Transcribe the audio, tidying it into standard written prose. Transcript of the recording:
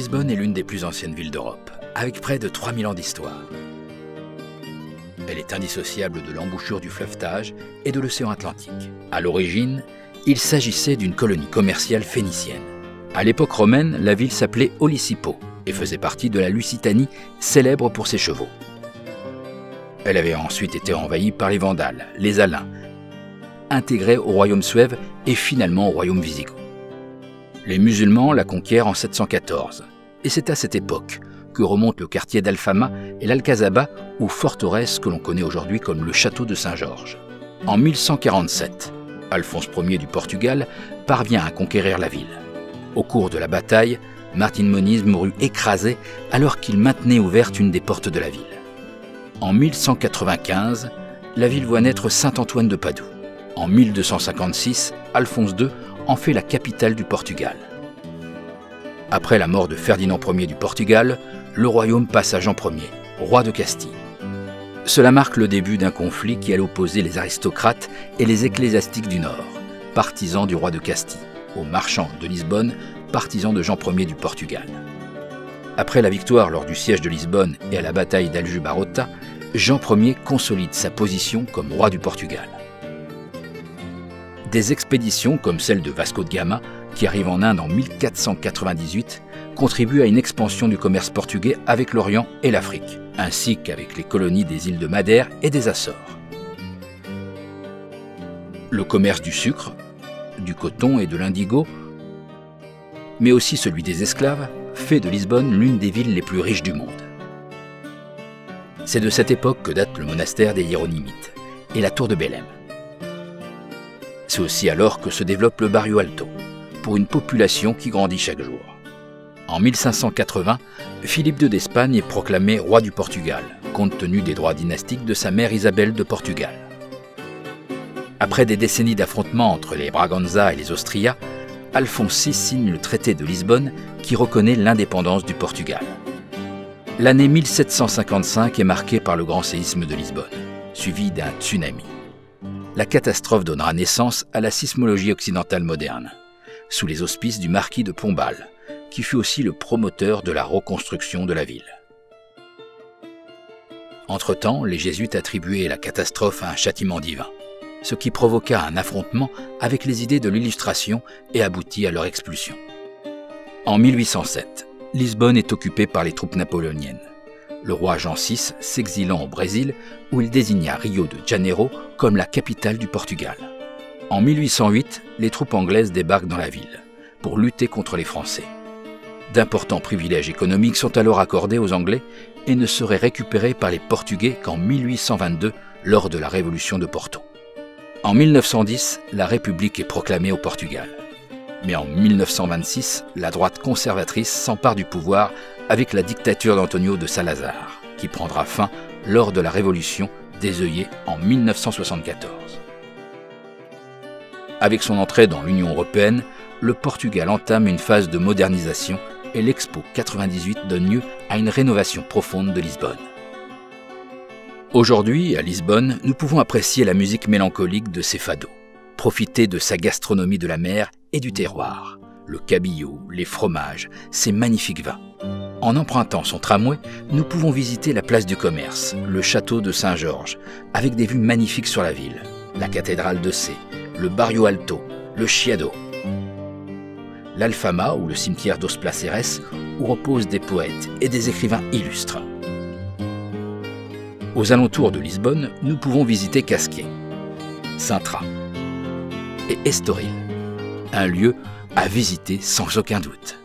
Lisbonne est l'une des plus anciennes villes d'Europe, avec près de 3000 ans d'histoire. Elle est indissociable de l'embouchure du fleuve Tage et de l'océan Atlantique. À l'origine, il s'agissait d'une colonie commerciale phénicienne. À l'époque romaine, la ville s'appelait Olisipo et faisait partie de la Lusitanie, célèbre pour ses chevaux. Elle avait ensuite été envahie par les Vandales, les Alains, intégrée au royaume suève et finalement au royaume wisigoth. Les musulmans la conquièrent en 714, et c'est à cette époque que remonte le quartier d'Alfama et l'Alcazaba, ou forteresse que l'on connaît aujourd'hui comme le château de Saint-Georges. En 1147, Alphonse Ier du Portugal parvient à conquérir la ville. Au cours de la bataille, Martin Moniz mourut écrasé alors qu'il maintenait ouverte une des portes de la ville. En 1195, la ville voit naître Saint-Antoine de Padoue. En 1256, Alphonse II en fait la capitale du Portugal. Après la mort de Ferdinand Ier du Portugal, le royaume passe à Jean Ier, roi de Castille. Cela marque le début d'un conflit qui allait opposer les aristocrates et les ecclésiastiques du Nord, partisans du roi de Castille, aux marchands de Lisbonne, partisans de Jean Ier du Portugal. Après la victoire lors du siège de Lisbonne et à la bataille d'Aljubarrota, Jean Ier consolide sa position comme roi du Portugal. Des expéditions comme celle de Vasco de Gama, qui arrive en Inde en 1498, contribuent à une expansion du commerce portugais avec l'Orient et l'Afrique, ainsi qu'avec les colonies des îles de Madère et des Açores. Le commerce du sucre, du coton et de l'indigo, mais aussi celui des esclaves, fait de Lisbonne l'une des villes les plus riches du monde. C'est de cette époque que date le monastère des Hiéronymites et la tour de Belém. C'est aussi alors que se développe le Barrio Alto, pour une population qui grandit chaque jour. En 1580, Philippe II d'Espagne est proclamé roi du Portugal, compte tenu des droits dynastiques de sa mère Isabelle de Portugal. Après des décennies d'affrontements entre les Braganza et les Austria, Alphonse VI signe le traité de Lisbonne qui reconnaît l'indépendance du Portugal. L'année 1755 est marquée par le grand séisme de Lisbonne, suivi d'un tsunami. La catastrophe donnera naissance à la sismologie occidentale moderne, sous les auspices du marquis de Pombal, qui fut aussi le promoteur de la reconstruction de la ville. Entre-temps, les jésuites attribuaient la catastrophe à un châtiment divin, ce qui provoqua un affrontement avec les idées de l'illustration et aboutit à leur expulsion. En 1807, Lisbonne est occupée par les troupes napoléoniennes. Le roi Jean VI s'exilant au Brésil, où il désigna Rio de Janeiro comme la capitale du Portugal. En 1808, les troupes anglaises débarquent dans la ville, pour lutter contre les Français. D'importants privilèges économiques sont alors accordés aux Anglais et ne seraient récupérés par les Portugais qu'en 1822, lors de la Révolution de Porto. En 1910, la République est proclamée au Portugal. Mais en 1926, la droite conservatrice s'empare du pouvoir avec la dictature d'Antonio de Salazar, qui prendra fin lors de la Révolution des œillets en 1974. Avec son entrée dans l'Union européenne, le Portugal entame une phase de modernisation et l'Expo 98 donne lieu à une rénovation profonde de Lisbonne. Aujourd'hui, à Lisbonne, nous pouvons apprécier la musique mélancolique de ses fados, profiter de sa gastronomie de la mer et du terroir, le cabillaud, les fromages, ses magnifiques vins. En empruntant son tramway, nous pouvons visiter la place du commerce, le château de Saint-Georges, avec des vues magnifiques sur la ville, la cathédrale de Sé, le Barrio Alto, le Chiado, l'Alfama ou le cimetière dos Placeres, où reposent des poètes et des écrivains illustres. Aux alentours de Lisbonne, nous pouvons visiter Casquet, Sintra et Estoril, un lieu à visiter sans aucun doute.